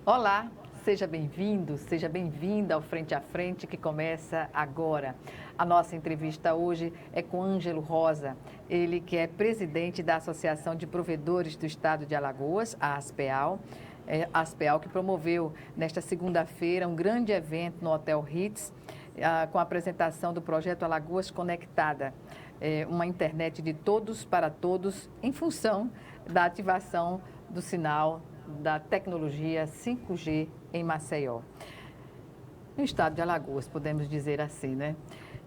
Olá, seja bem-vindo, seja bem-vinda ao Frente a Frente que começa agora. A nossa entrevista hoje é com Ângelo Rosa, ele que é presidente da Associação de Provedores do Estado de Alagoas, a ASPEAL. A ASPEAL que promoveu nesta segunda-feira um grande evento no Hotel Ritz, com a apresentação do projeto Alagoas Conectada, uma internet de todos para todos em função da ativação do sinal da tecnologia 5G em Maceió. No estado de Alagoas, podemos dizer assim, né?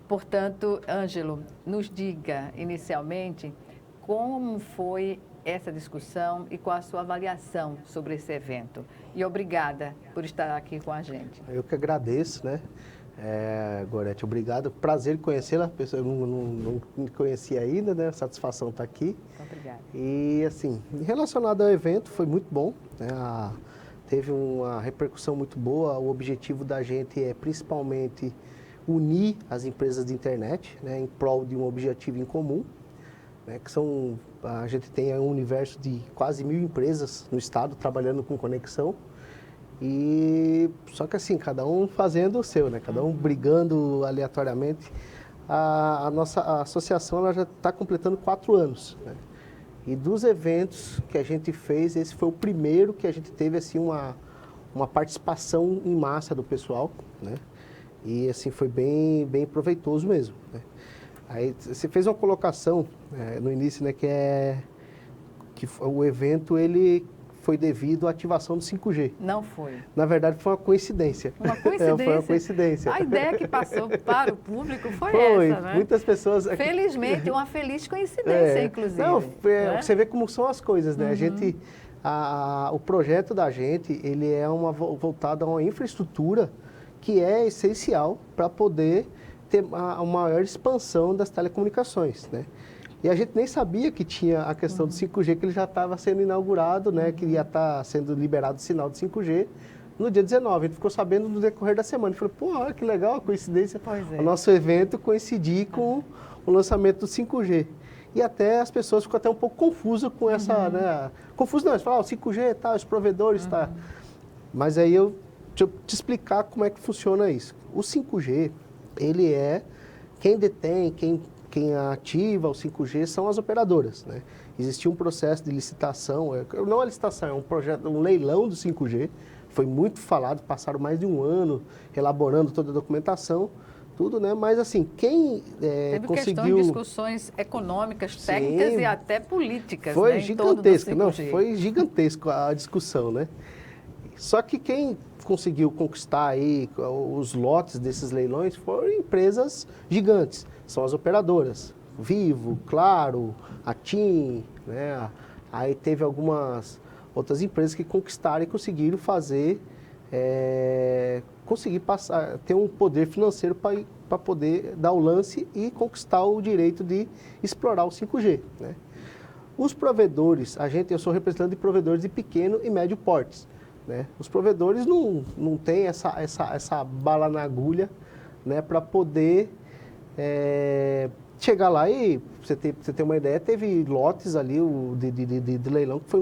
Portanto, Ângelo, nos diga inicialmente como foi essa discussão e qual a sua avaliação sobre esse evento. E obrigada por estar aqui com a gente. Eu que agradeço, né? Gorete, obrigado. Prazer conhecê-la. Eu não me conhecia ainda, né? Satisfação estar aqui. Obrigada. E, assim, relacionado ao evento, foi muito bom, né? Teve uma repercussão muito boa. O objetivo da gente é, principalmente, unir as empresas de internet, né? Em prol de um objetivo em comum, né? A gente tem um universo de quase 1.000 empresas no estado trabalhando com conexão. Só que assim, cada um fazendo o seu, né? Cada um brigando aleatoriamente. A nossa associação ela já está completando 4 anos, né? E dos eventos que a gente fez, esse foi o primeiro que a gente teve assim, uma participação em massa do pessoal, né? E assim, foi bem proveitoso mesmo, né? Aí você fez uma colocação no início, né? Que o evento ele foi devido à ativação do 5G. Não foi. Na verdade, foi uma coincidência. Uma coincidência? Foi uma coincidência. A ideia que passou para o público foi essa, né? Muitas pessoas... Felizmente, uma feliz coincidência, inclusive. Não, né? Você vê como são as coisas, né? O projeto da gente, ele é voltado a uma infraestrutura que é essencial para poder ter a maior expansão das telecomunicações, né? E a gente nem sabia que tinha a questão do 5G, que ele já estava sendo inaugurado, né? Que ia estar sendo liberado o sinal de 5G no dia 19. A gente ficou sabendo no decorrer da semana. A gente falou, pô, olha que legal a coincidência. O nosso evento coincidir com o lançamento do 5G. E até as pessoas ficam até um pouco confusas com essa, né? Confuso não, eles falam, o 5G, tá, os provedores, tá. Mas aí deixa eu te explicar como é que funciona isso. O 5G, ele é quem detém, quem ativa o 5G são as operadoras, né? Existia um processo de licitação, não a licitação, é um projeto, um leilão do 5G, foi muito falado, passaram mais de um ano elaborando toda a documentação, tudo, né? Mas assim, quem Teve conseguiu... questão de discussões econômicas, técnicas e até políticas, foi, né? Gigantesca, não, foi gigantesco a discussão, né? Só que quem conseguiu conquistar aí os lotes desses leilões foram empresas gigantes. São as operadoras, Vivo, Claro, a TIM, né? Aí teve algumas outras empresas que conquistaram e conseguiram fazer, conseguir ter um poder financeiro para poder dar o lance e conquistar o direito de explorar o 5G, né? Os provedores, eu sou representante de provedores de pequeno e médio portes, né? Os provedores não têm essa bala na agulha, né, para poder... chegar lá e, você ter uma ideia, teve lotes ali de leilão que foi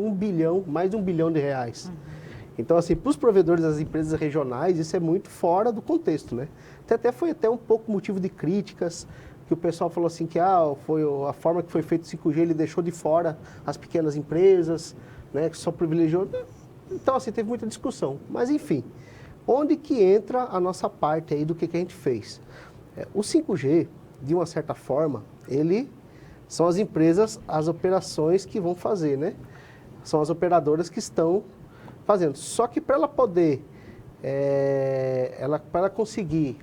mais de 1 bilhão de reais. Então, assim, para os provedores das empresas regionais, isso é muito fora do contexto, né? Foi até um pouco motivo de críticas, que o pessoal falou assim que foi a forma que foi feito o 5G, ele deixou de fora as pequenas empresas, né, que só privilegiou. Então, assim, teve muita discussão. Mas, enfim, onde que entra a nossa parte aí do que a gente fez? O 5G, de uma certa forma, são as empresas, as operações que vão fazer, né? São as operadoras que estão fazendo. Só que para ela poder, para ela conseguir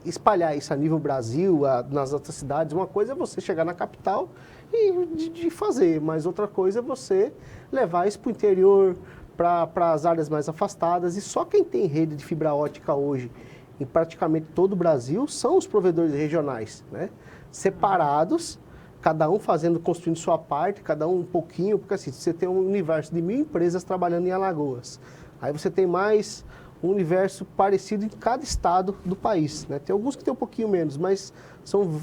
espalhar isso a nível Brasil, nas outras cidades, uma coisa é você chegar na capital e de fazer, mas outra coisa é você levar isso para o interior, para as áreas mais afastadas, e só quem tem rede de fibra ótica hoje em praticamente todo o Brasil são os provedores regionais, né? Separados, cada um construindo sua parte, cada um pouquinho, porque assim, você tem um universo de 1.000 empresas trabalhando em Alagoas, aí você tem mais um universo parecido em cada estado do país, né? Tem alguns que tem um pouquinho menos, mas são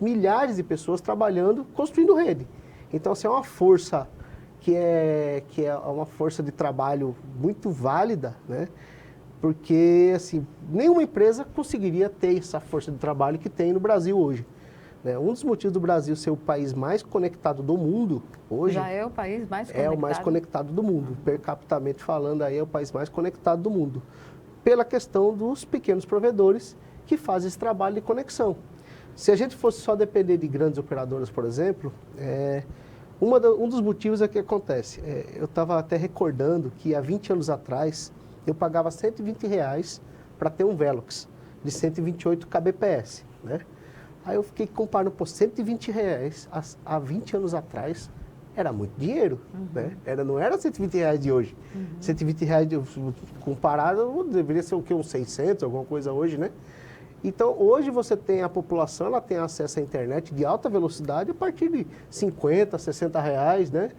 milhares de pessoas trabalhando, construindo rede. Então, assim, é uma força que é uma força de trabalho muito válida, né? Porque assim, nenhuma empresa conseguiria ter essa força de trabalho que tem no Brasil hoje. Né? Um dos motivos do Brasil ser o país mais conectado do mundo hoje... Já é o país mais conectado? É o mais conectado do mundo. Per capitamente falando, aí é o país mais conectado do mundo. Pela questão dos pequenos provedores que fazem esse trabalho de conexão. Se a gente fosse só depender de grandes operadoras, por exemplo, um dos motivos é que acontece. Eu estava até recordando que há 20 anos atrás, eu pagava R$120 para ter um Velox de 128 kbps, né? Aí eu fiquei comparando, por R$120 há 20 anos atrás, era muito dinheiro, né? Não era R$120 de hoje. R$120 comparado, deveria ser o quê? Uns 600, alguma coisa hoje, né? Então, hoje você tem a população, ela tem acesso à internet de alta velocidade a partir de R$50, R$60, né?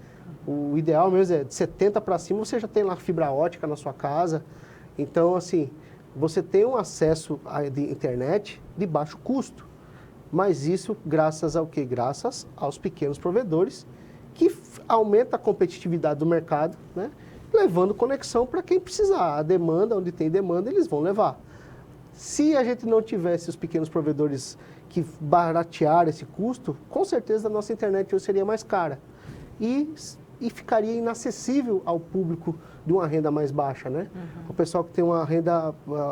O ideal mesmo é de 70 para cima, você já tem lá fibra ótica na sua casa. Então, assim, você tem um acesso à internet de baixo custo. Mas isso graças ao quê? Graças aos pequenos provedores que aumenta a competitividade do mercado, né? Levando conexão para quem precisar. A demanda, onde tem demanda, eles vão levar. Se a gente não tivesse os pequenos provedores que baratearam esse custo, com certeza a nossa internet hoje seria mais cara. E ficaria inacessível ao público de uma renda mais baixa, né? O pessoal que tem uma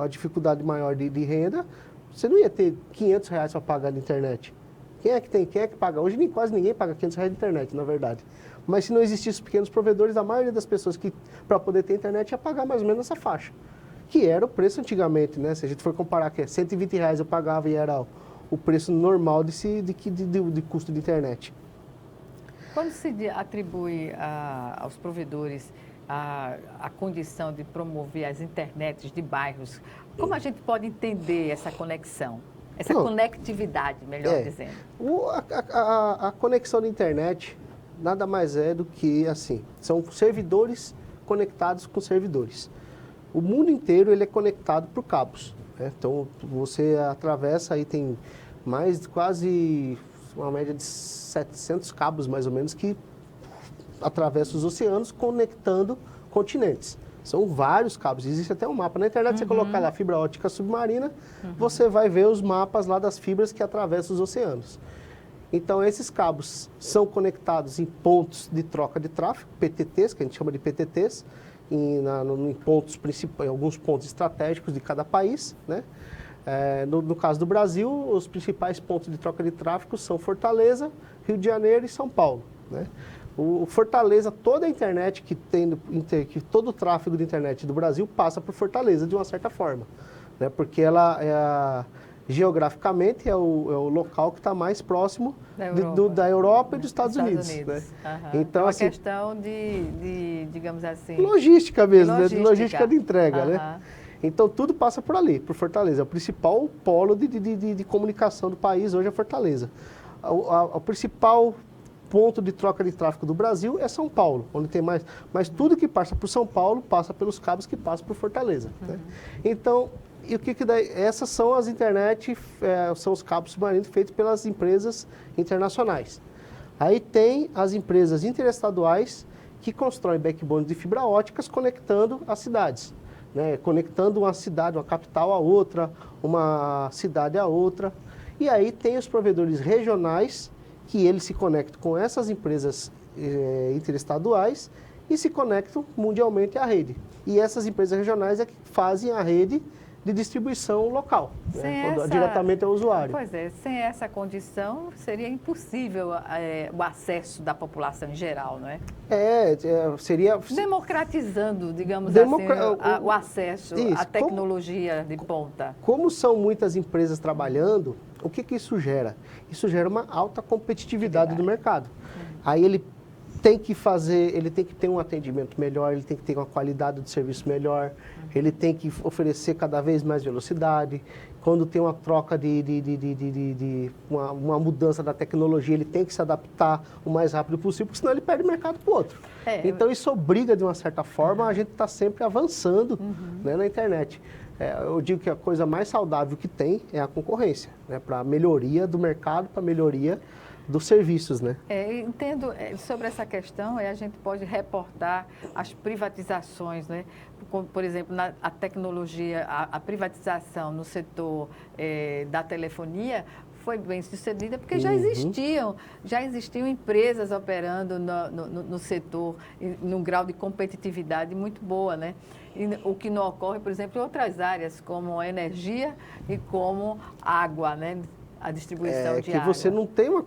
dificuldade maior de renda, você não ia ter R$500 para pagar de internet. Quem é que tem? Quem é que paga? Hoje quase ninguém paga R$500 de internet, na verdade. Mas se não existissem os pequenos provedores, a maioria das pessoas que, para poder ter internet, ia pagar mais ou menos essa faixa. Que era o preço antigamente, né? Se a gente for comparar, que é R$120 eu pagava e era o preço normal de custo de internet. Quando se atribui aos provedores a condição de promover as internets de bairros, como a gente pode entender essa conexão? Essa conectividade, melhor dizendo. A conexão de internet nada mais é do que, assim, são servidores conectados com servidores. O mundo inteiro ele é conectado por cabos, né? Então, você atravessa, aí tem quase uma média de 700 cabos, mais ou menos, que atravessam os oceanos, conectando continentes. São vários cabos, existe até um mapa. Na internet, você colocar lá fibra ótica submarina, você vai ver os mapas lá das fibras que atravessam os oceanos. Então, esses cabos são conectados em pontos de troca de tráfego, PTTs, que a gente chama de PTTs, em pontos principais, em alguns pontos estratégicos de cada país, né? No caso do Brasil, os principais pontos de troca de tráfego são Fortaleza, Rio de Janeiro e São Paulo, né? O Fortaleza, toda a internet que todo o tráfego de internet do Brasil passa por Fortaleza de uma certa forma, né? Porque ela geograficamente é o local que está mais próximo da Europa e dos Estados Unidos. Né? Então, é uma questão digamos assim... Logística mesmo, logística, né? Logística de entrega, né? Então, tudo passa por ali, por Fortaleza. O principal polo de comunicação do país hoje é Fortaleza. O principal ponto de troca de tráfego do Brasil é São Paulo, onde tem mais... Mas tudo que passa por São Paulo passa pelos cabos que passam por Fortaleza. Né? Então... E o que daí? Essas são as internet, são os cabos submarinos feitos pelas empresas internacionais. Aí tem as empresas interestaduais que constroem backbones de fibra óticas conectando as cidades, né? Conectando uma cidade, uma capital a outra, uma cidade a outra. E aí tem os provedores regionais que eles se conectam com essas empresas interestaduais e se conectam mundialmente à rede. E essas empresas regionais é que fazem a rede de distribuição local, né? Diretamente ao usuário. Pois é, sem essa condição seria impossível o acesso da população em geral, não é? Seria... Democratizando, digamos o acesso à tecnologia de ponta. Como são muitas empresas trabalhando, o que isso gera? Isso gera uma alta competitividade do mercado. Aí ele tem que ter um atendimento melhor, ele tem que ter uma qualidade de serviço melhor, ele tem que oferecer cada vez mais velocidade. Quando tem uma troca uma mudança da tecnologia, ele tem que se adaptar o mais rápido possível, porque senão ele perde o mercado para o outro. Então isso obriga, de uma certa forma, a gente estar sempre avançando, né, na internet. Eu digo que a coisa mais saudável que tem é a concorrência, né, para a melhoria do mercado, para a melhoria dos serviços, né? Entendo sobre essa questão, a gente pode reportar as privatizações, né? Por exemplo, a tecnologia, a privatização no setor da telefonia foi bem sucedida porque já existiam empresas operando no setor num grau de competitividade muito boa, né? E o que não ocorre, por exemplo, em outras áreas, como a energia e como água, né? A distribuição de água. Que você não tem uma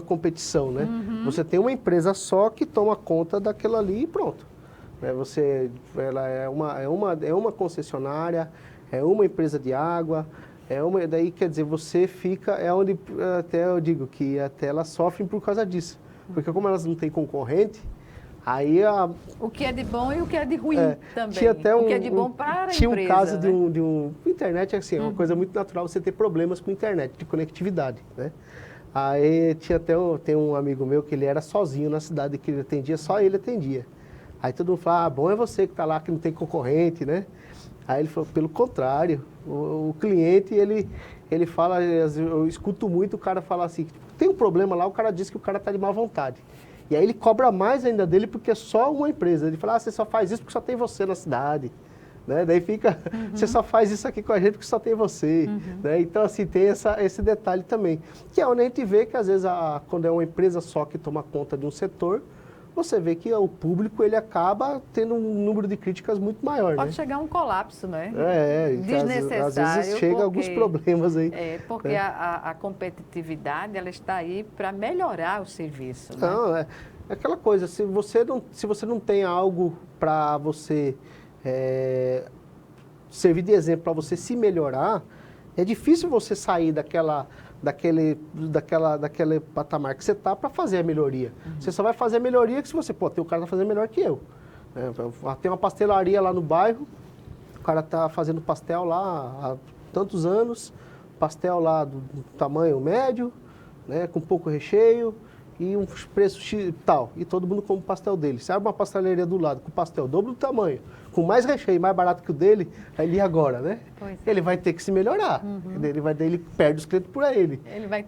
competição, né? Você tem uma empresa só que toma conta daquilo ali e pronto. Ela é uma concessionária, é uma empresa de água, daí quer dizer, você fica, onde até eu digo que até elas sofrem por causa disso. Porque como elas não têm concorrente, aí o que é de bom e o que é de ruim também. Tinha até o que é de bom para a empresa. Tinha um caso, né? de um internet, assim, é uma coisa muito natural você ter problemas com internet, de conectividade, né? Aí tem um amigo meu que ele era sozinho na cidade, que ele atendia, só ele atendia. Aí todo mundo fala, bom é você que está lá, que não tem concorrente, né? Aí ele falou, pelo contrário, o cliente, ele fala, eu escuto muito o cara falar assim, tem um problema lá, o cara diz que o cara está de má vontade. E aí ele cobra mais ainda dele porque é só uma empresa. Ele fala, você só faz isso porque só tem você na cidade. Né? Daí fica, você só faz isso aqui com a gente porque só tem você. Né? Então, assim, tem esse detalhe também. Que é onde a gente vê que, às vezes, quando é uma empresa só que toma conta de um setor, você vê que o público ele acaba tendo um número de críticas muito maior. Pode né? chegar a um colapso, né? Desnecessário. Às vezes chega alguns problemas aí. Porque a competitividade ela está aí para melhorar o serviço. Né? Não, é aquela coisa, se você não tem algo para você servir de exemplo para você se melhorar, é difícil você sair daquele patamar que você está para fazer a melhoria. Você só vai fazer a melhoria que se você, o cara está fazendo melhor que eu. Tem uma pastelaria lá no bairro, o cara está fazendo pastel lá há tantos anos, pastel lá do tamanho médio, né, com pouco recheio e um preço tal. E todo mundo come o pastel dele. Se abre uma pastelaria do lado com pastel dobro do tamanho, com mais recheio, mais barato que o dele, ele agora, né? Ele vai ter que se melhorar. Ele perde os clientes por ele.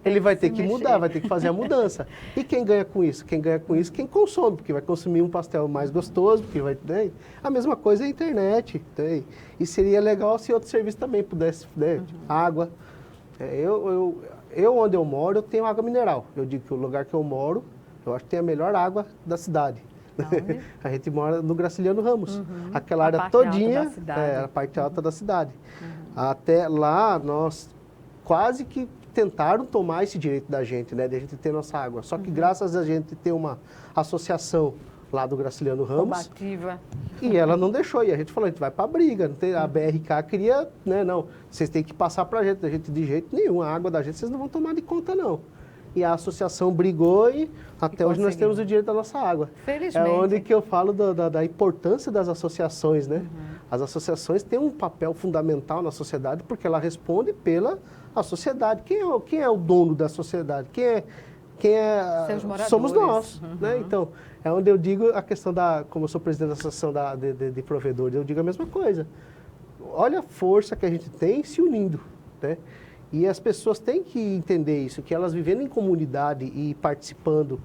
Ele vai ter que mudar, vai ter que fazer a mudança. E quem ganha com isso? Quem ganha com isso? Quem consome, porque vai consumir um pastel mais gostoso, porque vai, né? A mesma coisa é a internet. Né? E seria legal se outro serviço também pudesse, né? Água. Eu, onde eu moro, eu tenho água mineral. Eu digo que o lugar que eu moro, eu acho que tem a melhor água da cidade. A gente mora no Graciliano Ramos. Aquela área todinha é a parte alta da cidade. Até lá, nós quase que tentaram tomar esse direito da gente, né? De a gente ter nossa água. Só que graças a gente ter uma associação lá do Graciliano Ramos. Combativa. E ela não deixou. E a gente falou, a gente vai pra briga. A BRK queria, né? Não, vocês têm que passar pra gente. A gente de jeito nenhum. A água da gente vocês não vão tomar de conta, não. E a associação brigou e até hoje nós temos o direito da nossa água. Felizmente. É onde que eu falo da importância das associações, né? As associações têm um papel fundamental na sociedade porque ela responde pela sociedade. Quem é o dono da sociedade? Quem é Seus moradores. Somos nós, né? Então, é onde eu digo a questão como eu sou presidente da associação de provedores, eu digo a mesma coisa. Olha a força que a gente tem se unindo, né? E as pessoas têm que entender isso, que elas vivendo em comunidade e participando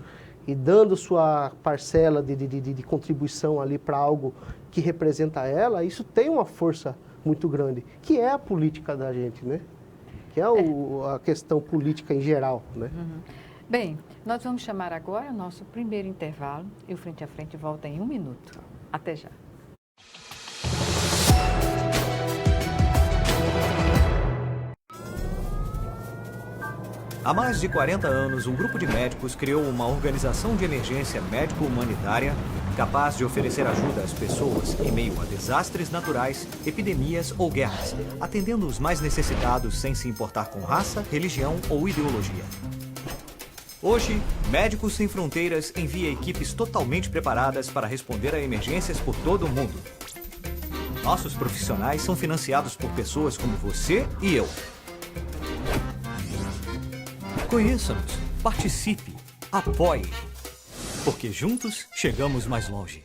e dando sua parcela de contribuição ali para algo que representa ela, isso tem uma força muito grande, que é a política da gente, né? Que é a questão política em geral, né? Bem, nós vamos chamar agora o nosso primeiro intervalo e o Frente a Frente volta em 1 minuto. Até já. Há mais de 40 anos, um grupo de médicos criou uma organização de emergência médico-humanitária capaz de oferecer ajuda às pessoas em meio a desastres naturais, epidemias ou guerras, atendendo os mais necessitados sem se importar com raça, religião ou ideologia. Hoje, Médicos Sem Fronteiras envia equipes totalmente preparadas para responder a emergências por todo o mundo. Nossos profissionais são financiados por pessoas como você e eu. Conheça-nos, participe, apoie, porque juntos chegamos mais longe.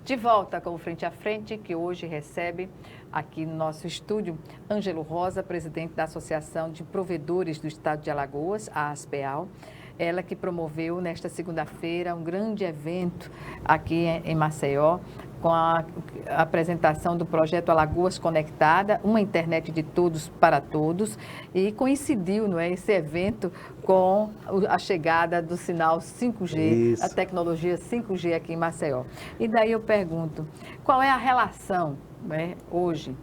De volta com o Frente a Frente, que hoje recebe aqui no nosso estúdio Ângelo Rosa, presidente da Associação de Provedores do Estado de Alagoas, a ASPEAL. Ela que promoveu nesta segunda-feira um grande evento aqui em Maceió, com a apresentação do projeto Alagoas Conectada, uma internet de todos para todos, e coincidiu, não é, esse evento com a chegada do sinal 5G, Isso. a tecnologia 5G aqui em Maceió. E daí eu pergunto, qual é a relação, né, hoje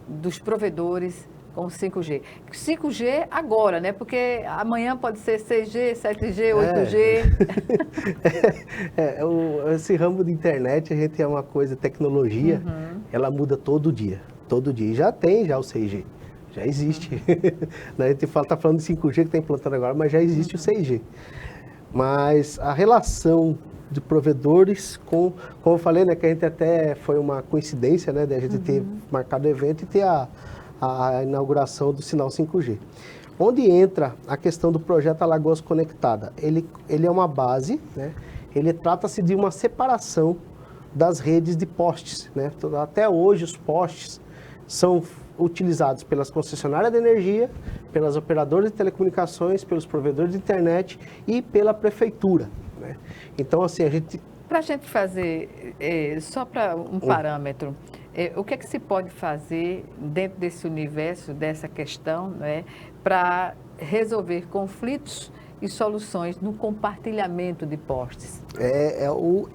dos provedores com 5G? 5G agora, né? Porque amanhã pode ser 6G, 7G, 8G. Esse ramo de internet, a gente é uma coisa, tecnologia, ela muda todo dia. Todo dia. E já o 6G. Já existe. A gente está falando de 5G que está implantando agora, mas já existe o 6G. Mas a relação de provedores com, como eu falei, né, que a gente até foi uma coincidência, né, de a gente ter marcado o evento e ter a inauguração do sinal 5G. Onde entra a questão do projeto Alagoas Conectada? Ele é uma base, né? Ele trata-se de uma separação das redes de postes, né? Até hoje os postes são utilizados pelas concessionárias de energia, pelas operadoras de telecomunicações, pelos provedores de internet e pela prefeitura, né? Então, assim, a gente... Para a gente fazer, só para um parâmetro, o que é que se pode fazer dentro desse universo, dessa questão, né, para resolver conflitos e soluções no compartilhamento de postes?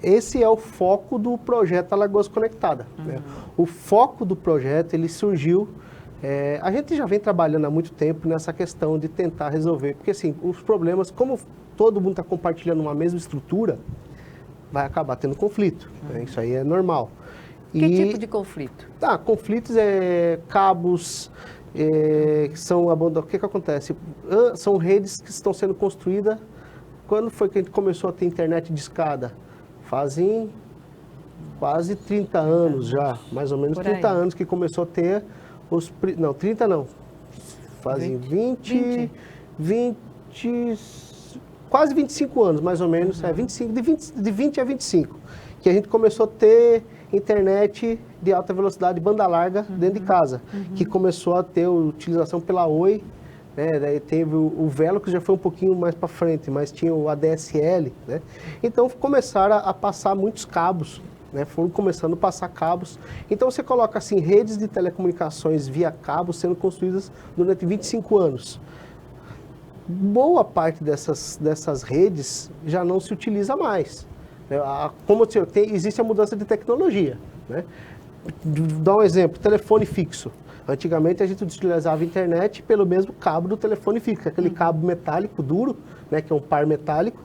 Esse é o foco do projeto Alagoas Conectada, né? O foco do projeto, ele surgiu... a gente já vem trabalhando há muito tempo nessa questão de tentar resolver, porque assim, os problemas, como todo mundo está compartilhando uma mesma estrutura, vai acabar tendo conflito, né? Isso aí é normal. Que tipo de conflito? Conflitos cabos que são abandonados. O que acontece? São redes que estão sendo construídas. Quando foi que a gente começou a ter internet de escada? Fazem quase 30 anos já, mais ou menos 30 anos que começou a ter os... Não, 30 não. Fazem 20, quase 25 anos, mais ou menos. 25, de 20 a 25. Que a gente começou a ter internet de alta velocidade, banda larga, dentro de casa. Que começou a ter utilização pela Oi, né? Daí teve o Velo, que já foi um pouquinho mais para frente, mas tinha o ADSL, né? Então começaram a passar muitos cabos, né? Foram começando a passar cabos. Então você coloca assim, redes de telecomunicações via cabo sendo construídas durante 25 anos. Boa parte dessas redes já não se utiliza mais. Como existe a mudança de tecnologia, né? Dá um exemplo, telefone fixo. Antigamente a gente utilizava a internet pelo mesmo cabo do telefone fixo, aquele cabo metálico duro, né, que é um par metálico,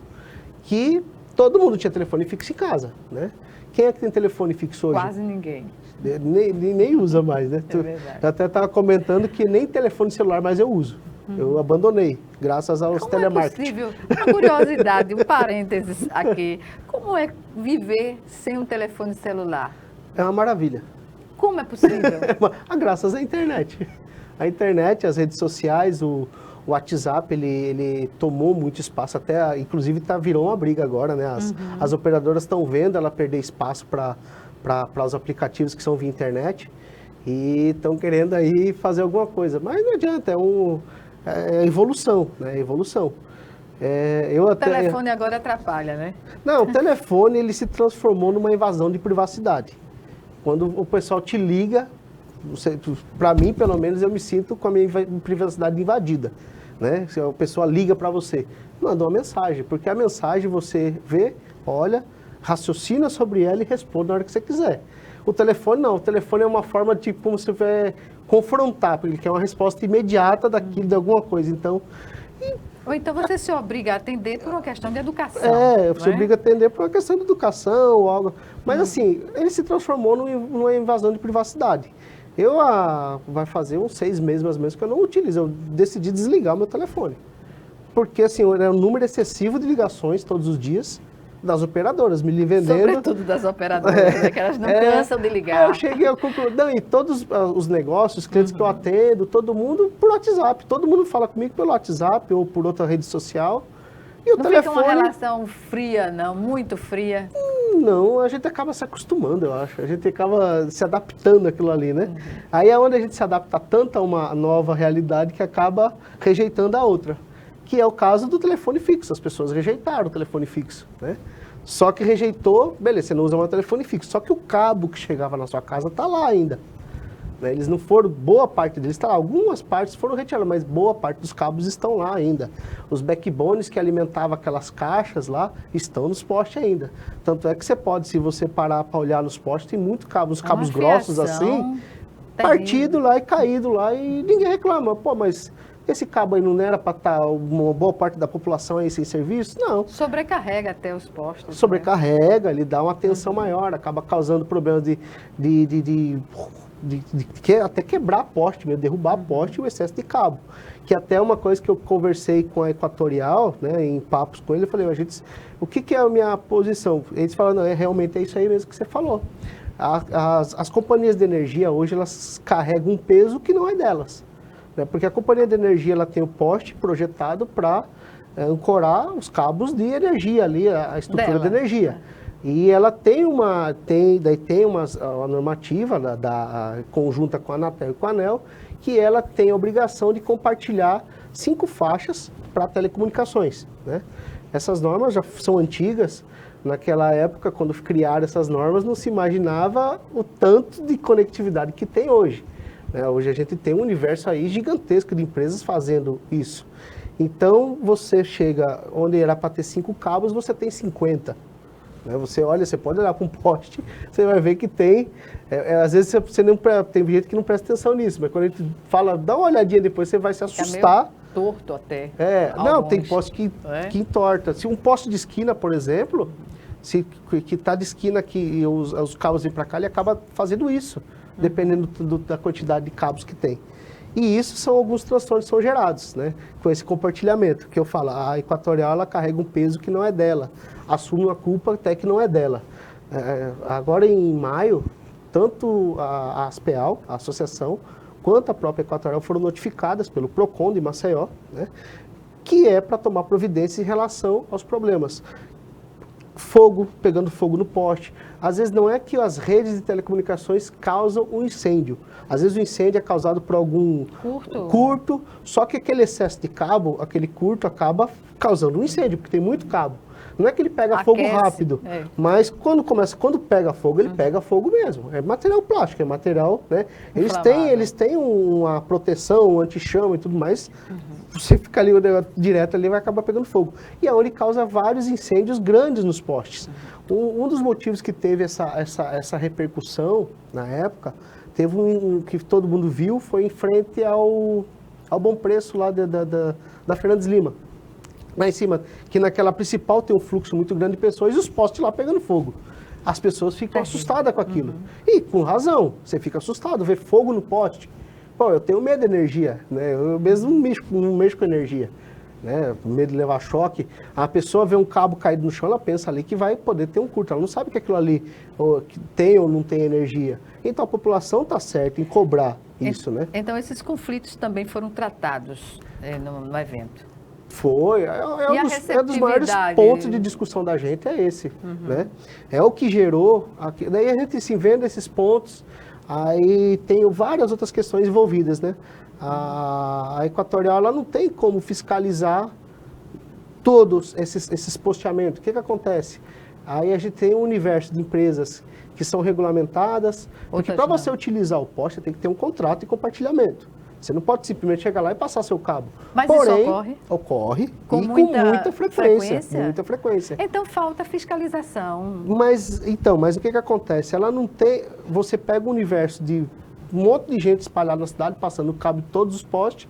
que todo mundo tinha telefone fixo em casa, né? Quem é que tem telefone fixo hoje? Quase ninguém. Nem usa mais, né? É verdade. Eu até estava comentando que nem telefone celular mais eu uso. Eu abandonei, graças aos telemarketing. Como é possível? Uma curiosidade, um parênteses aqui. Como é viver sem um telefone celular? É uma maravilha. Como é possível? Graças à internet. A internet, as redes sociais, o WhatsApp, ele tomou muito espaço, até inclusive virou uma briga agora, né? As operadoras estão vendo ela perder espaço para os aplicativos que são via internet e estão querendo aí fazer alguma coisa. Mas não adianta, é evolução, né? Evolução. O telefone agora atrapalha, né? Não, o telefone ele se transformou numa invasão de privacidade. Quando o pessoal te liga, para mim, pelo menos, eu me sinto com a minha privacidade invadida, né? Se a pessoa liga para você, manda uma mensagem, porque a mensagem você vê, olha, raciocina sobre ela e responde na hora que você quiser. O telefone não, o telefone é uma forma de como se vai confrontar, porque ele quer uma resposta imediata daquilo, de alguma coisa. Então... Ou então você se obriga a atender por uma questão de educação. Você obriga a atender por uma questão de educação, algo. Mas assim, ele se transformou numa invasão de privacidade. Vai fazer uns 6 meses mais ou menos que eu não utilizo. Eu decidi desligar o meu telefone. Porque assim, era um número excessivo de ligações todos os dias das operadoras, me vendendo... Sobretudo das operadoras, né, que elas não cansam de ligar. Eu cheguei à conclusão, e todos os negócios, os clientes que eu atendo, todo mundo por WhatsApp. Todo mundo fala comigo pelo WhatsApp ou por outra rede social. E o não telefone... fica uma relação fria, não? Muito fria? não, a gente acaba se acostumando, eu acho. A gente acaba se adaptando àquilo ali, né? Aí é onde a gente se adapta tanto a uma nova realidade que acaba rejeitando a outra. Que é o caso do telefone fixo. As pessoas rejeitaram o telefone fixo, né? Só que rejeitou, beleza, você não usa mais o telefone fixo. Só que o cabo que chegava na sua casa está lá ainda. Né? Eles não foram, boa parte deles está lá. Algumas partes foram retiradas, mas boa parte dos cabos estão lá ainda. Os backbones que alimentavam aquelas caixas lá estão nos postes ainda. Tanto é que você pode, se você parar para olhar nos postes, tem muito cabo, uns cabos grossos assim, partido lá e caído lá e ninguém reclama. Pô, mas esse cabo aí não era para estar uma boa parte da população aí sem serviço? Não. Sobrecarrega até os postos. Sobrecarrega, ele dá uma tensão maior, acaba causando problemas até quebrar poste, mesmo, derrubar poste e o excesso de cabo. Que até uma coisa que eu conversei com a Equatorial, né, em papos com ele, eu falei, o que é a minha posição? Eles falaram, não, realmente é isso aí mesmo que você falou. As companhias de energia hoje, elas carregam um peso que não é delas. Né, porque a companhia de energia, ela tem o poste projetado para ancorar os cabos de energia ali, a estrutura de energia. E ela tem uma normativa conjunta com a Anatel e com a ANEEL, que ela tem a obrigação de compartilhar 5 faixas para telecomunicações. Né? Essas normas já são antigas. Naquela época, quando criaram essas normas, não se imaginava o tanto de conectividade que tem hoje. Né? Hoje a gente tem um universo aí gigantesco de empresas fazendo isso. Então, você chega onde era para ter 5 cabos, você tem 50. Você olha, você pode olhar para um poste, você vai ver que tem, às vezes você não, tem gente que não presta atenção nisso, mas quando a gente fala, dá uma olhadinha depois, você vai se assustar. É meio torto até. Não, tem poste que entorta. Se um poste de esquina, por exemplo, que está de esquina aqui e os cabos vêm para cá, ele acaba fazendo isso, dependendo da quantidade de cabos que tem. E isso são alguns transtornos que são gerados, né? Com esse compartilhamento, que eu falo, a Equatorial, ela carrega um peso que não é dela, assume uma culpa até que não é dela. Agora em maio, tanto a ASPEAL, a associação, quanto a própria Equatorial foram notificadas pelo PROCON de Maceió, né? Que é para tomar providência em relação aos problemas. Fogo, pegando fogo no poste. Às vezes não é que as redes de telecomunicações causam um incêndio. Às vezes o incêndio é causado por algum curto, só que aquele excesso de cabo, aquele curto, acaba causando um incêndio, porque tem muito cabo. Não é que ele pega fogo rápido, mas quando pega fogo, ele pega fogo mesmo. É material plástico, é material, né? Eles têm uma proteção, um anti-chama e tudo mais. Você fica ali direto ali, vai acabar pegando fogo. E é onde causa vários incêndios grandes nos postes. Um dos motivos que teve essa repercussão na época, teve que todo mundo viu, foi em frente ao Bom Preço lá da Fernandes Lima. Lá em cima, que naquela principal tem um fluxo muito grande de pessoas e os postes lá pegando fogo. As pessoas ficam assustadas com aquilo. E com razão, você fica assustado, ver fogo no poste. Pô, eu tenho medo de energia, né? Eu mesmo não mexo com energia, né? Medo de levar choque. A pessoa vê um cabo caído no chão, ela pensa ali que vai poder ter um curto. Ela não sabe que aquilo ali que tem ou não tem energia. Então a população está certa em cobrar isso, né? Então esses conflitos também foram tratados no evento. Foi, é dos maiores pontos de discussão da gente, é esse, né? É o que gerou, daí a gente se vendo esses pontos, aí tem várias outras questões envolvidas, né? A Equatorial, ela não tem como fiscalizar todos esses posteamentos. O que acontece? Aí a gente tem um universo de empresas que são regulamentadas, porque para você utilizar o poste, tem que ter um contrato de compartilhamento. Você não pode simplesmente chegar lá e passar seu cabo. Mas porém, isso ocorre? Ocorre com muita frequência. Muita frequência. Então falta fiscalização. Mas o que acontece? Ela não tem. Você pega um universo de um monte de gente espalhada na cidade, passando o cabo de todos os postes,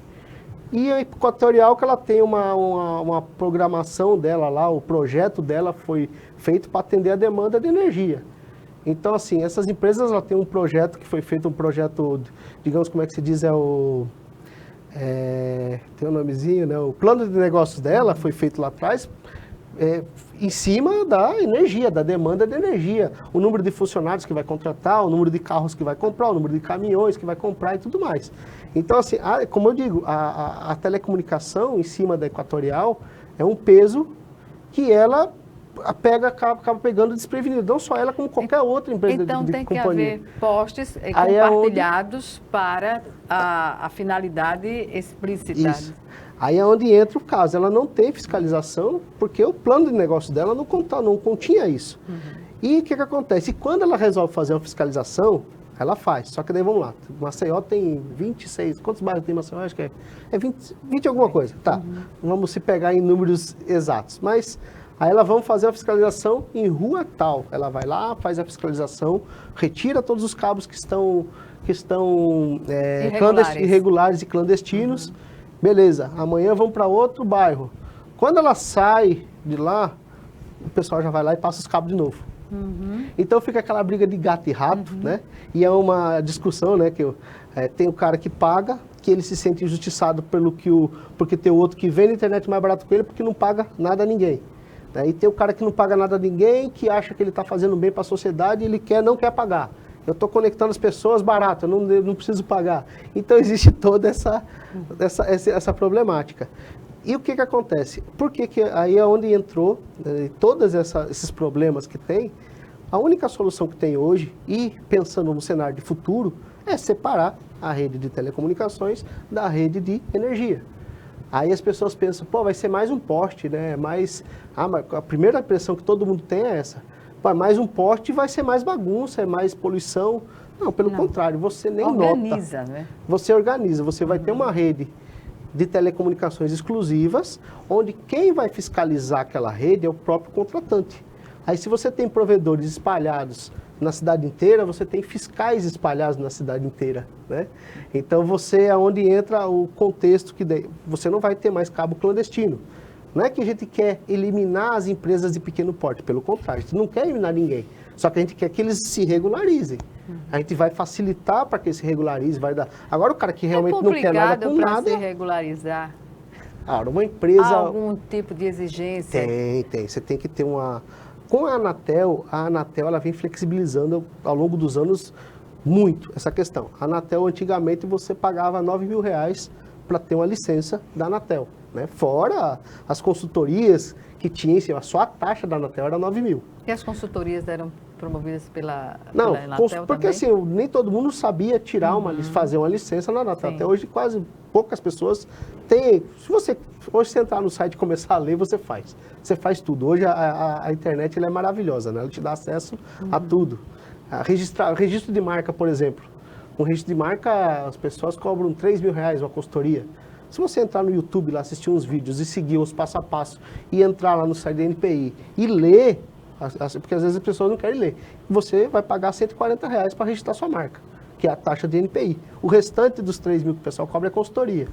e a Equatorial, que ela tem uma programação dela lá, o projeto dela foi feito para atender a demanda de energia. Então, assim, essas empresas, ela tem um projeto que foi feito, digamos, como é que se diz, tem um nomezinho, né? O plano de negócios dela foi feito lá atrás, em cima da energia, da demanda de energia. O número de funcionários que vai contratar, o número de carros que vai comprar, o número de caminhões que vai comprar e tudo mais. Então, assim, como eu digo, a telecomunicação em cima da Equatorial é um peso que ela acaba pegando desprevenido. Não só ela, como qualquer outra empresa então, de tem companhia. que haver postes Aí compartilhados para a finalidade explícita. Isso. Aí é onde entra o caso. Ela não tem fiscalização, porque o plano de negócio dela não continha isso. E o que acontece? E quando ela resolve fazer uma fiscalização, ela faz. Só que daí, vamos lá, Maceió tem 26, quantos bairros tem Maceió? Acho que é 20 alguma coisa. Tá, vamos se pegar em números exatos. Mas aí ela vai fazer a fiscalização em rua tal. Ela vai lá, faz a fiscalização, retira todos os cabos que estão irregulares e clandestinos. Beleza, amanhã vamos para outro bairro. Quando ela sai de lá, o pessoal já vai lá e passa os cabos de novo. Então fica aquela briga de gato e rato, né? E é uma discussão, né? Que tem o cara que paga, que ele se sente injustiçado porque tem o outro que vende a internet mais barato que ele porque não paga nada a ninguém. E tem o cara que não paga nada a ninguém, que acha que ele está fazendo bem para a sociedade e ele não quer pagar. Eu estou conectando as pessoas barato, eu não preciso pagar. Então existe toda essa problemática. E o que acontece? Aí é onde entrou todos esses problemas que tem. A única solução que tem hoje, e pensando no cenário de futuro, é separar a rede de telecomunicações da rede de energia. Aí as pessoas pensam, vai ser mais um poste, né? Mas a primeira impressão que todo mundo tem é essa. Mais um poste vai ser mais bagunça, é mais poluição. Não, pelo contrário, você nem organiza, nota. Né? Você organiza, você vai ter uma rede de telecomunicações exclusivas, onde quem vai fiscalizar aquela rede é o próprio contratante. Aí se você tem provedores espalhados na cidade inteira, você tem fiscais espalhados na cidade inteira, né? Então é onde entra o contexto que você não vai ter mais cabo clandestino. Não é que a gente quer eliminar as empresas de pequeno porte, pelo contrário, a gente não quer eliminar ninguém. Só que a gente quer que eles se regularizem. A gente vai facilitar para que eles se regularizem, vai dar. Agora o cara que realmente não quer nada com nada... É complicado para se regularizar? Uma empresa... Há algum tipo de exigência? Tem. Você tem que ter uma... Com a Anatel ela vem flexibilizando ao longo dos anos muito essa questão. A Anatel, antigamente, você pagava R$9.000 para ter uma licença da Anatel, né? Fora as consultorias que tinham, só a taxa da Anatel era 9 mil. E as consultorias eram promovidas pela Anatel porque também? Nem todo mundo sabia tirar fazer uma licença na Anatel. Sim. Até hoje quase poucas pessoas têm. Se você entrar no site e começar a ler, você faz. Você faz tudo. Hoje a internet ela é maravilhosa, né? Ela te dá acesso a tudo. Registro de marca, por exemplo. Um registro de marca, as pessoas cobram R$3.000 uma consultoria. Se você entrar no YouTube lá, assistir uns vídeos e seguir os passo a passo e entrar lá no site da NPI e ler, porque às vezes as pessoas não querem ler, você vai pagar R$140 para registrar sua marca, que é a taxa de NPI. O restante dos 3 mil que o pessoal cobra é consultoria.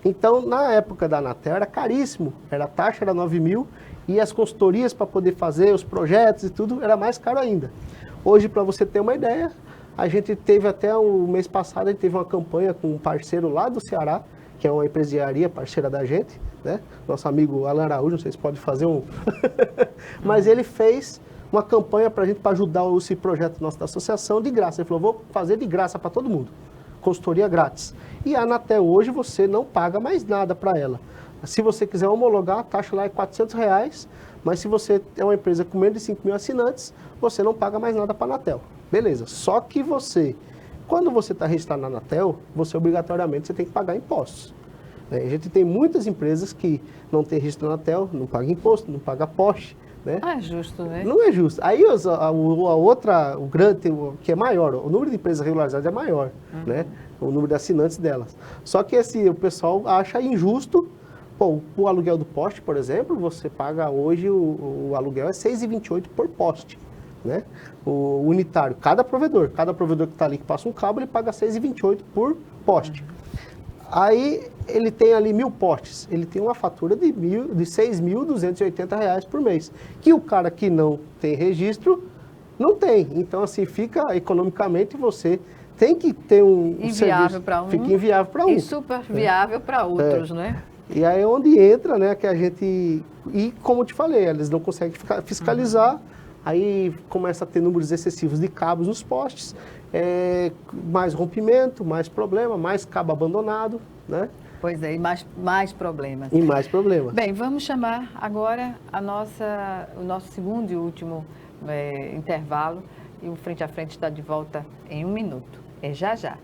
Então, na época da Anatel era caríssimo, a taxa era 9 mil e as consultorias para poder fazer os projetos e tudo era mais caro ainda. Hoje, para você ter uma ideia, a gente teve até o mês passado, a gente teve uma campanha com um parceiro lá do Ceará, que é uma empresiaria parceira da gente, né? Nosso amigo Alan Araújo, não sei se pode fazer um... Mas ele fez uma campanha para a gente, para ajudar esse projeto nosso da associação de graça. Ele falou, vou fazer de graça para todo mundo, consultoria grátis. E a Anatel hoje você não paga mais nada para ela. Se você quiser homologar, a taxa lá é R$400, mas se você é uma empresa com menos de 5 mil assinantes, você não paga mais nada para a Anatel. Beleza, só que quando você está registrado na Anatel, você obrigatoriamente tem que pagar impostos. A gente tem muitas empresas que não têm registro na Anatel, não pagam imposto, não pagam poste. Né? Não é justo, né? Não é justo. Aí o grande, que é maior, o número de empresas regularizadas é maior, né? O número de assinantes delas. Só que o pessoal acha injusto. O aluguel do poste, por exemplo, você paga hoje, o aluguel é R$6,28 por poste. Né? O unitário, cada provedor que está ali que passa um cabo, ele paga R$6,28 por poste. Aí ele tem ali 1.000 postes, ele tem uma fatura de R$6.280 por mês, que o cara que não tem registro não tem. Então assim, fica economicamente você tem que ter inviável para um, fica inviável para um. E super viável para outros, né? E aí é onde entra, né, que a gente, e como eu te falei, eles não conseguem fiscalizar. Aí começa a ter números excessivos de cabos nos postes, mais rompimento, mais problema, mais cabo abandonado, né? Pois é, e mais problemas. E mais problemas. Bem, vamos chamar agora o nosso segundo e último intervalo. E o Frente a Frente está de volta em 1 minuto. É já já.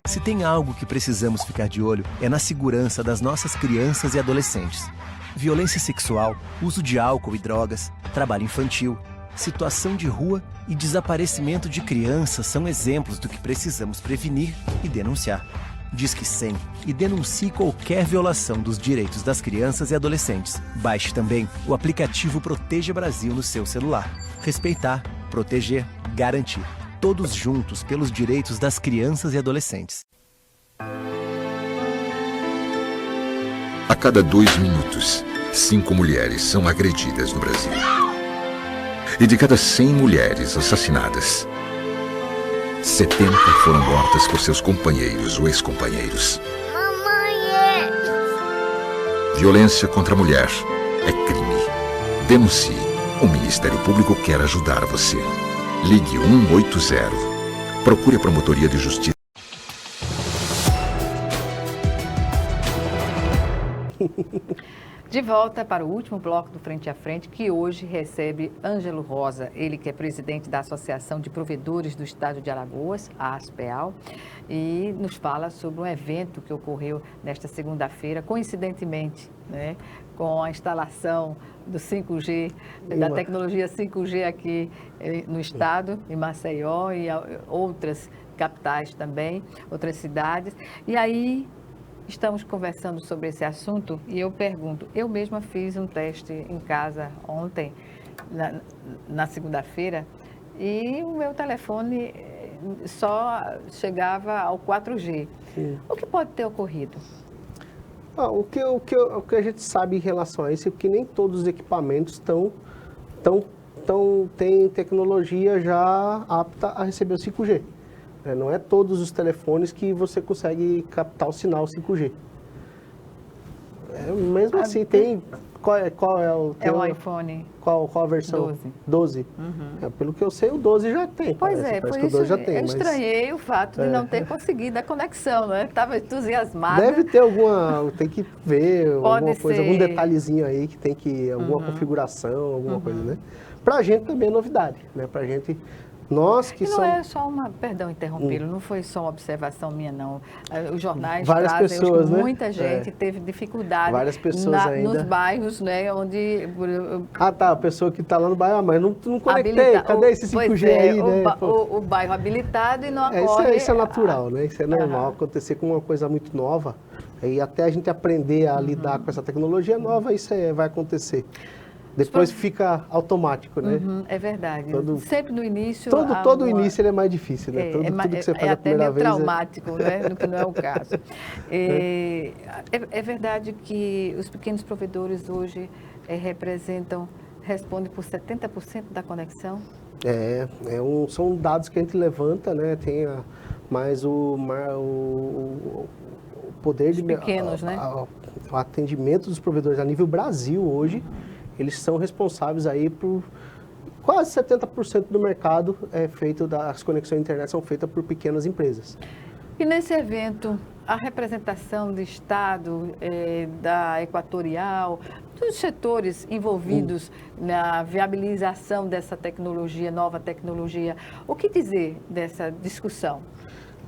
Se tem algo que precisamos ficar de olho, é na segurança das nossas crianças e adolescentes. Violência sexual, uso de álcool e drogas, trabalho infantil, situação de rua e desaparecimento de crianças são exemplos do que precisamos prevenir e denunciar. Disque 100 e denuncie qualquer violação dos direitos das crianças e adolescentes. Baixe também o aplicativo Proteja Brasil no seu celular. Respeitar, proteger, garantir. Todos juntos pelos direitos das crianças e adolescentes. A cada 2 minutos, 5 mulheres são agredidas no Brasil. E de cada 100 mulheres assassinadas, 70 foram mortas por seus companheiros ou ex-companheiros. Mamãe! Violência contra a mulher é crime. Denuncie. O Ministério Público quer ajudar você. Ligue 180. Procure a Promotoria de Justiça. De volta para o último bloco do Frente a Frente, que hoje recebe Ângelo Rosa, ele que é presidente da Associação de Provedores do Estado de Alagoas, a ASPEAL, e nos fala sobre um evento que ocorreu nesta segunda-feira, coincidentemente, né, com a instalação do 5G, da tecnologia 5G aqui no estado, em Maceió e outras capitais também, outras cidades. E aí estamos conversando sobre esse assunto e eu pergunto, eu mesma fiz um teste em casa ontem, na segunda-feira, e o meu telefone só chegava ao 4G. Sim. O que pode ter ocorrido? O que a gente sabe em relação a isso é que nem todos os equipamentos têm tecnologia já apta a receber o 5G. Não é todos os telefones que você consegue captar o sinal 5G. Mesmo assim, tem... Qual é o... É o iPhone. Qual a versão? 12. Uhum. Pelo que eu sei, o 12 já tem. Pois parece que o 12 já tem. Eu estranhei o fato de não ter conseguido a conexão, né? Estava entusiasmada. Deve ter tem que ver alguma coisa, algum detalhezinho aí que tem que... Alguma configuração, alguma coisa, né? Pra gente também é novidade, né? Pra gente... Nós que não é só perdão interrompê-lo, não foi só uma observação minha, não. Os jornais várias trazem, pessoas, né? Muita gente teve dificuldade várias pessoas ainda. Nos bairros, né, onde... a pessoa que está lá no bairro, mas não conectei, cadê esse 5G aí, né? O bairro habilitado e não ocorre... Isso é natural, né? Isso é normal acontecer com uma coisa muito nova, e até a gente aprender a lidar com essa tecnologia nova, isso vai acontecer. Depois fica automático, né? É verdade. Sempre no início... Todo início ele é mais difícil, né? Tudo que você faz a primeira vez... É até meio traumático, né? No que não é o caso. É verdade que os pequenos provedores hoje respondem por 70% da conexão? São dados que a gente levanta, né? Mas o poder de... pequenos, né? O atendimento dos provedores a nível Brasil hoje... Eles são responsáveis aí por quase 70% do mercado das conexões à internet são feitas por pequenas empresas. E nesse evento, a representação do Estado, da Equatorial, dos setores envolvidos na viabilização dessa tecnologia, nova tecnologia, o que dizer dessa discussão?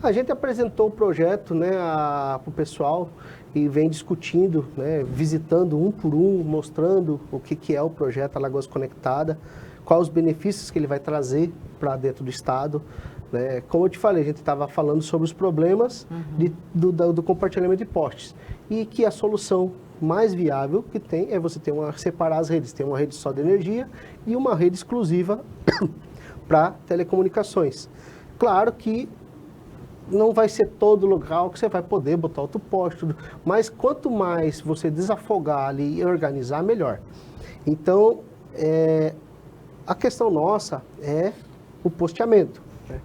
A gente apresentou o projeto, né, para o pessoal e vem discutindo, né, visitando um por um, mostrando o que é o projeto Alagoas Conectada, quais os benefícios que ele vai trazer para dentro do Estado. Né? Como eu te falei, a gente estava falando sobre os problemas do compartilhamento de postes e que a solução mais viável que tem é você separar as redes, ter uma rede só de energia e uma rede exclusiva para telecomunicações. Claro que não vai ser todo local que você vai poder botar outro poste, mas quanto mais você desafogar ali e organizar, melhor. Então, a questão nossa é o posteamento. Né?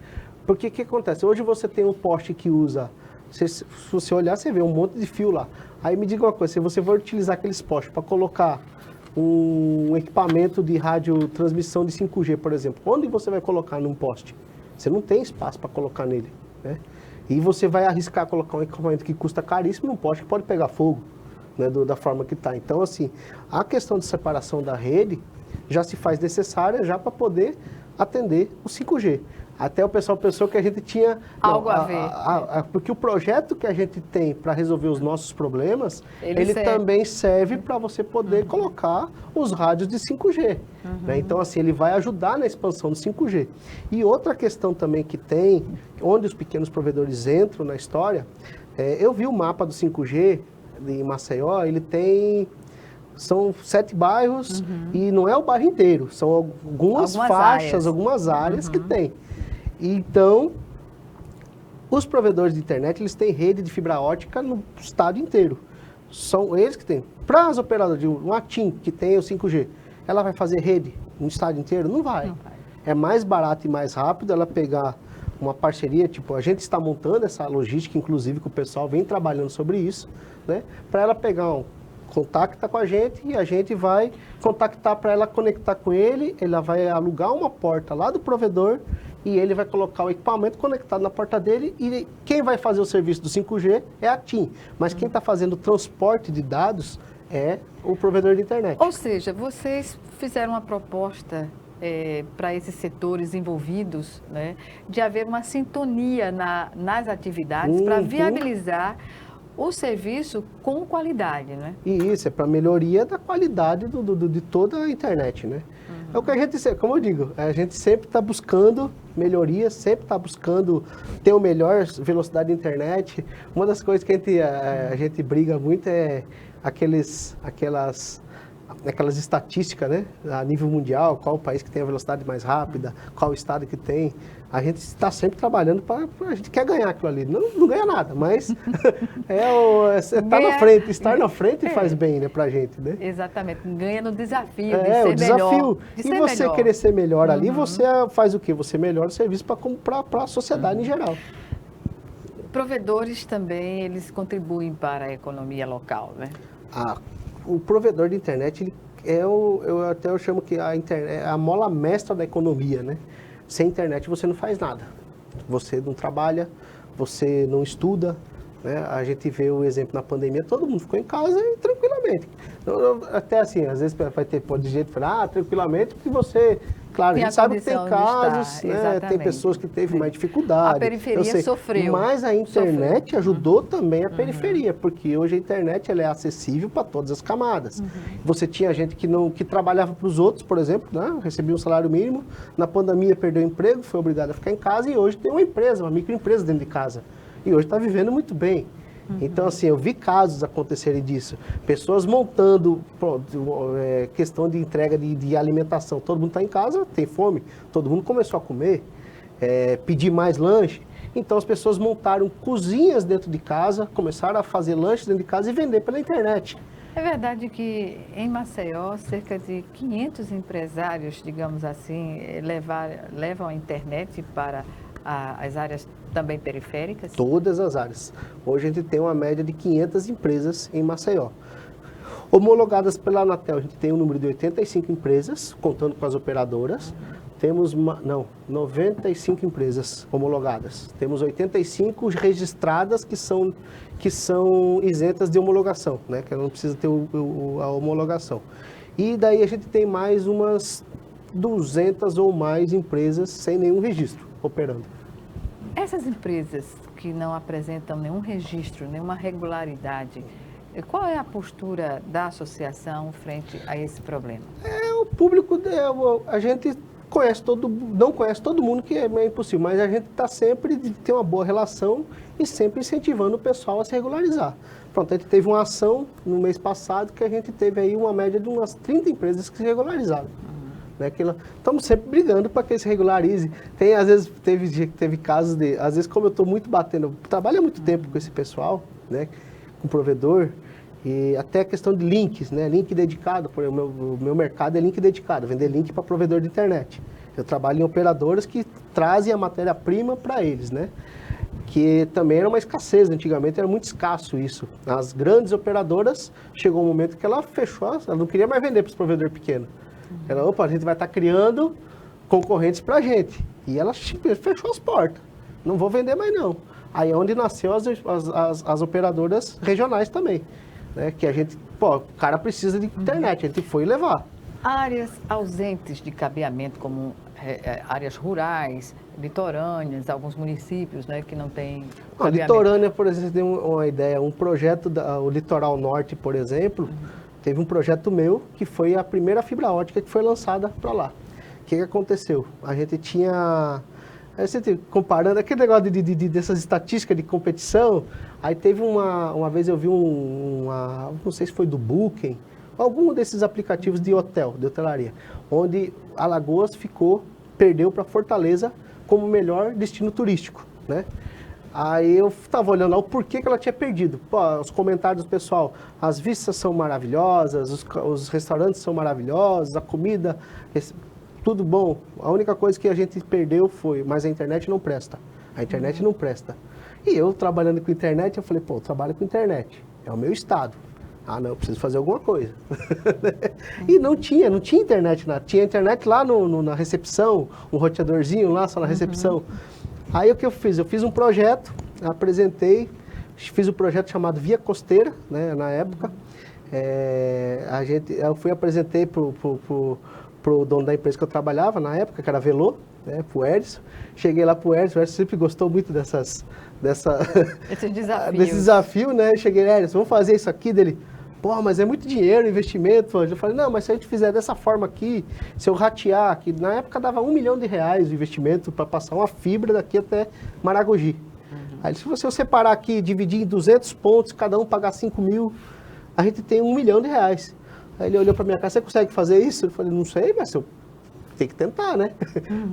Porque o que acontece? Hoje você tem um poste que usa, se você olhar, você vê um monte de fio lá. Aí me diga uma coisa, se você for utilizar aqueles postes para colocar um equipamento de radiotransmissão de 5G, por exemplo, onde você vai colocar num poste? Você não tem espaço para colocar nele, né? E você vai arriscar colocar um equipamento que custa caríssimo num poste que pode pegar fogo, né, da forma que está. Então, assim, a questão de separação da rede já se faz necessária já para poder atender o 5G. Até o pessoal pensou que a gente tinha... Algo a ver. Porque o projeto que a gente tem para resolver os nossos problemas, ele serve. também serve para você poder colocar os rádios de 5G. Né? Então, assim, ele vai ajudar na expansão do 5G. E outra questão também que tem, onde os pequenos provedores entram na história, eu vi o mapa do 5G de Maceió, ele tem... São 7 bairros e não é o bairro inteiro, são algumas faixas, áreas. Algumas áreas que tem. Então, os provedores de internet, eles têm rede de fibra ótica no estado inteiro. São eles que têm. Para as operadoras de uma TIM, que tem o 5G, ela vai fazer rede no estado inteiro? Não vai. É mais barato e mais rápido ela pegar uma parceria, tipo, a gente está montando essa logística, inclusive, que o pessoal vem trabalhando sobre isso, né? Para ela pegar contacta com a gente e a gente vai contactar para ela conectar com ele, ela vai alugar uma porta lá do provedor e ele vai colocar o equipamento conectado na porta dele e quem vai fazer o serviço do 5G é a TIM, mas quem está fazendo o transporte de dados é o provedor de internet. Ou seja, vocês fizeram uma proposta para esses setores envolvidos, né, de haver uma sintonia nas atividades para viabilizar o serviço com qualidade, né? E isso é para melhoria da qualidade de toda a internet, né? É o que a gente, como eu digo, a gente sempre está buscando melhoria, sempre está buscando ter o melhor velocidade de internet. Uma das coisas que a gente briga muito é aquelas estatísticas, né? A nível mundial, qual o país que tem a velocidade mais rápida, qual o estado que tem. A gente está sempre trabalhando a gente quer ganhar aquilo ali. Não ganha nada, mas tá na frente, estar na frente faz bem, né, pra gente, né? Exatamente, ganha no desafio de o ser desafio. melhor. E você querer ser melhor ali, você faz o quê? Você melhora o serviço para a sociedade em geral. Provedores também, eles contribuem para a economia local, né? O provedor de internet, eu chamo que a internet é a mola mestra da economia, né? Sem internet você não faz nada. Você não trabalha, você não estuda, né? A gente vê o exemplo na pandemia, todo mundo ficou em casa e tranquilamente. Até assim, às vezes vai ter de jeito de falar, tranquilamente, porque você... Claro, a gente sabe que tem casos, né? Tem pessoas que teve mais dificuldade. A periferia sofreu. Mas a internet ajudou também a periferia, porque hoje a internet ela é acessível para todas as camadas. Você tinha gente que trabalhava para os outros, por exemplo, né? Recebia um salário mínimo, na pandemia perdeu o emprego, foi obrigado a ficar em casa e hoje tem uma empresa, uma microempresa dentro de casa. E hoje está vivendo muito bem. Então, assim, eu vi casos acontecerem disso. Pessoas montando questão de entrega de alimentação. Todo mundo está em casa, tem fome, todo mundo começou a comer, pedir mais lanche. Então, as pessoas montaram cozinhas dentro de casa, começaram a fazer lanches dentro de casa e vender pela internet. É verdade que em Maceió, cerca de 500 empresários, digamos assim, levam a internet para as áreas também periféricas? Todas as áreas. Hoje a gente tem uma média de 500 empresas em Maceió. Homologadas pela Anatel, a gente tem um número de 85 empresas, contando com as operadoras. Temos 95 empresas homologadas. Temos 85 registradas que são isentas de homologação, né? Que ela não precisa ter a homologação. E daí a gente tem mais umas 200 ou mais empresas sem nenhum registro operando. Essas empresas que não apresentam nenhum registro, nenhuma regularidade, qual é a postura da associação frente a esse problema? O público, a gente não conhece todo mundo, que é meio impossível, mas a gente está sempre de ter uma boa relação e sempre incentivando o pessoal a se regularizar. Pronto, a gente teve uma ação no mês passado que a gente teve aí uma média de umas 30 empresas que se regularizaram. Né, estamos sempre brigando para que se regularize. Às vezes teve casos às vezes como eu estou muito batendo, eu trabalho há muito tempo com esse pessoal, né, com o provedor, e até a questão de links, né, link dedicado, o meu mercado é link dedicado, vender link para provedor de internet. Eu trabalho em operadoras que trazem a matéria-prima para eles, né, que também era uma escassez, antigamente era muito escasso isso. As grandes operadoras, chegou um momento que ela fechou, ela não queria mais vender para os provedores pequenos. A gente vai estar criando concorrentes para a gente. E ela fechou as portas. Não vou vender mais não. Aí é onde nasceu as operadoras regionais também. Né? Que a gente, o cara precisa de internet, a gente foi levar. Áreas ausentes de cabeamento, como áreas rurais, litorâneas, alguns municípios, né, que não têm cabeamento. Litorânea, por exemplo, tem uma ideia, um projeto, o Litoral Norte, por exemplo, teve um projeto meu que foi a primeira fibra ótica que foi lançada para lá. O que aconteceu? A gente tinha... comparando aquele negócio dessas estatísticas de competição, aí teve uma vez eu vi não sei se foi do Booking, algum desses aplicativos de hotelaria, onde Alagoas perdeu para Fortaleza como melhor destino turístico, né? Aí eu estava olhando lá o porquê que ela tinha perdido. Os comentários do pessoal, as vistas são maravilhosas, os restaurantes são maravilhosos, a comida, tudo bom. A única coisa que a gente perdeu mas a internet não presta. A internet não presta. E eu trabalhando com internet, eu falei, eu trabalho com internet, é o meu estado. Ah, não, eu preciso fazer alguma coisa. E não tinha internet lá. Tinha internet lá na recepção, um roteadorzinho lá, só na recepção. Aí o que eu fiz? Eu fiz um projeto, apresentei, fiz um projeto chamado Via Costeira, né, na época. Eu apresentei pro dono da empresa que eu trabalhava na época, que era Velô, né, pro Edson. Cheguei lá pro Edson, o Edson sempre gostou muito desse desafio, né? Cheguei, Edson, vamos fazer isso aqui dele. Mas é muito dinheiro, investimento. Eu falei, não, mas se a gente fizer dessa forma aqui, se eu ratear, que na época dava R$1 milhão de investimento para passar uma fibra daqui até Maragogi. Aí se você separar aqui, dividir em 200 pontos, cada um pagar 5 mil, a gente tem R$1 milhão. Aí ele olhou para minha cara, você consegue fazer isso? Eu falei, não sei, mas eu tenho que tentar, né?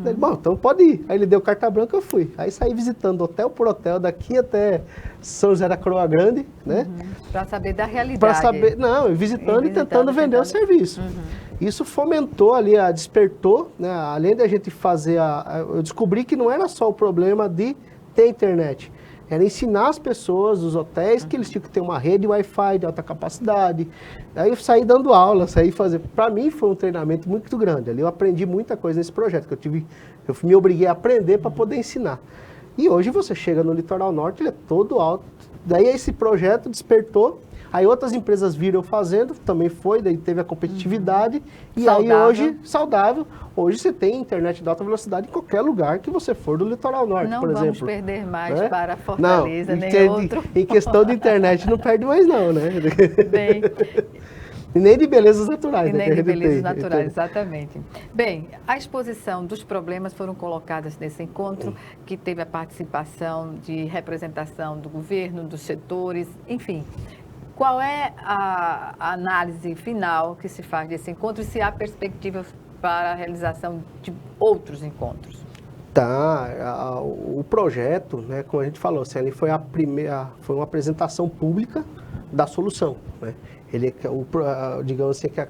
Ele, bom, então pode ir. Aí ele deu carta branca, eu fui. Aí saí visitando hotel por hotel, daqui até São José da Coroa Grande, né? Para saber da realidade. Para saber, visitando e tentando vender o serviço. Isso fomentou ali, despertou, né? Além da gente fazer eu descobri que não era só o problema de ter internet. Era ensinar as pessoas, os hotéis, que eles tinham que ter uma rede Wi-Fi de alta capacidade. Aí eu saí dando aula, Para mim foi um treinamento muito grande. Ali eu aprendi muita coisa nesse projeto, que eu me obriguei a aprender para poder ensinar. E hoje você chega no Litoral Norte, ele é todo alto. Daí esse projeto despertou. Aí outras empresas viram fazendo, também daí teve a competitividade. E saudável. Aí hoje, saudável, hoje você tem internet de alta velocidade em qualquer lugar que você for do Litoral Norte, por exemplo. Não vamos perder mais para Fortaleza, nem outro. Em questão de internet não perde mais não, né? Bem... E nem de belezas naturais. E nem de belezas naturais, exatamente. Bem, a exposição dos problemas foram colocadas nesse encontro, que teve a participação de representação do governo, dos setores, enfim... Qual é a análise final que se faz desse encontro e se há perspectivas para a realização de outros encontros? O projeto, né, como a gente falou, assim, ele foi foi uma apresentação pública da solução, né? Ele, digamos assim, que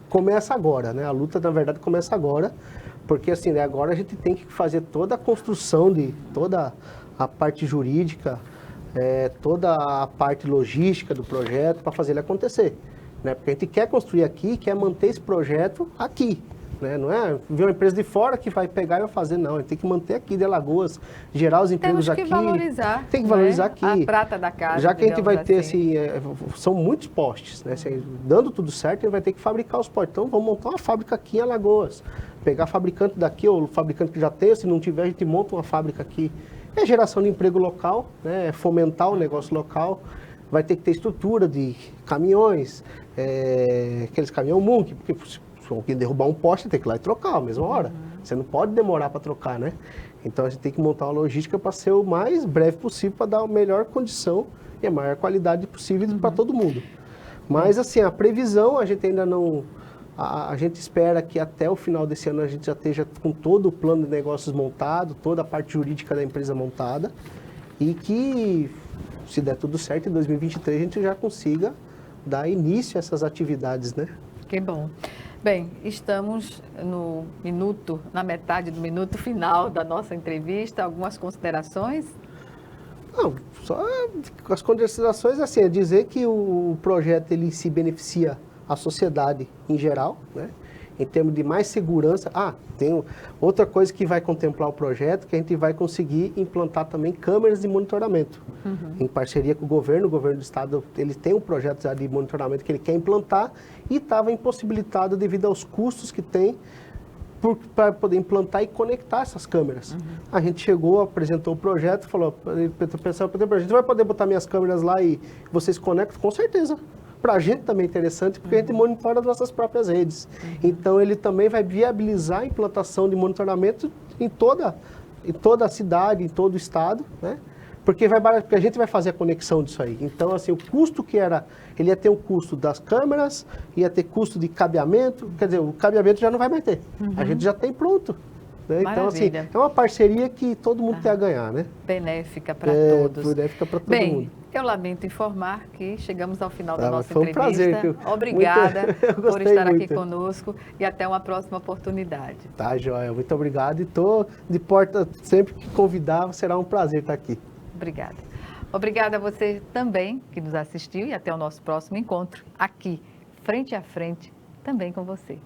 começa agora, né? A luta, na verdade, começa agora, porque assim, né, agora a gente tem que fazer toda a construção de toda a parte jurídica, toda a parte logística do projeto para fazer ele acontecer, né? Porque a gente quer construir aqui, quer manter esse projeto aqui, né? Não é ver uma empresa de fora que vai pegar e vai fazer, não. A gente tem que manter aqui de Alagoas, gerar os empregos aqui. Tem que valorizar aqui. A prata da casa, já que a gente vai ter, assim, são muitos postes, né? Assim, dando tudo certo, a gente vai ter que fabricar os postes. Então, vamos montar uma fábrica aqui em Alagoas. Pegar fabricante daqui, ou o fabricante que já tem, se não tiver, a gente monta uma fábrica aqui. É geração de emprego local, né? É fomentar o negócio local. Vai ter que ter estrutura de caminhões, aqueles caminhão Munk, porque se alguém derrubar um poste, tem que ir lá e trocar, à mesma hora. Você não pode demorar para trocar, né? Então a gente tem que montar uma logística para ser o mais breve possível, para dar a melhor condição e a maior qualidade possível para todo mundo. Mas assim, a previsão a gente ainda não... A gente espera que até o final desse ano a gente já esteja com todo o plano de negócios montado, toda a parte jurídica da empresa montada, e que, se der tudo certo, em 2023 a gente já consiga dar início a essas atividades, né? Que bom. Bem, estamos na metade do minuto final da nossa entrevista. Algumas considerações? Não, só as considerações, assim, é dizer que o projeto ele se beneficia a sociedade em geral, né? em termos de mais segurança. Tem outra coisa que vai contemplar o projeto, que a gente vai conseguir implantar também câmeras de monitoramento. Em parceria com o governo do estado, ele tem um projeto já de monitoramento que ele quer implantar e estava impossibilitado devido aos custos que tem para poder implantar e conectar essas câmeras. A gente chegou, apresentou o projeto, falou, a gente vai poder botar minhas câmeras lá e vocês conectam? Com certeza. Para a gente também é interessante, porque a gente monitora as nossas próprias redes. Então, ele também vai viabilizar a implantação de monitoramento em toda a cidade, em todo o estado, né? Porque a gente vai fazer a conexão disso aí. Então, assim, o custo que era, ele ia ter o custo das câmeras, ia ter custo de cabeamento, quer dizer, o cabeamento já não vai mais ter. A gente já tem pronto. Né? Então, assim, é uma parceria que todo mundo tem a ganhar, né? Benéfica para todos. Benéfica para todo mundo. Eu lamento informar que chegamos ao final da nossa foi entrevista. Um prazer. Obrigada por estar muito aqui conosco e até uma próxima oportunidade. Tá, Joia. Muito obrigado. E estou de porta, sempre que convidar, será um prazer estar aqui. Obrigada. Obrigada a você também que nos assistiu e até o nosso próximo encontro aqui, frente a frente, também com você.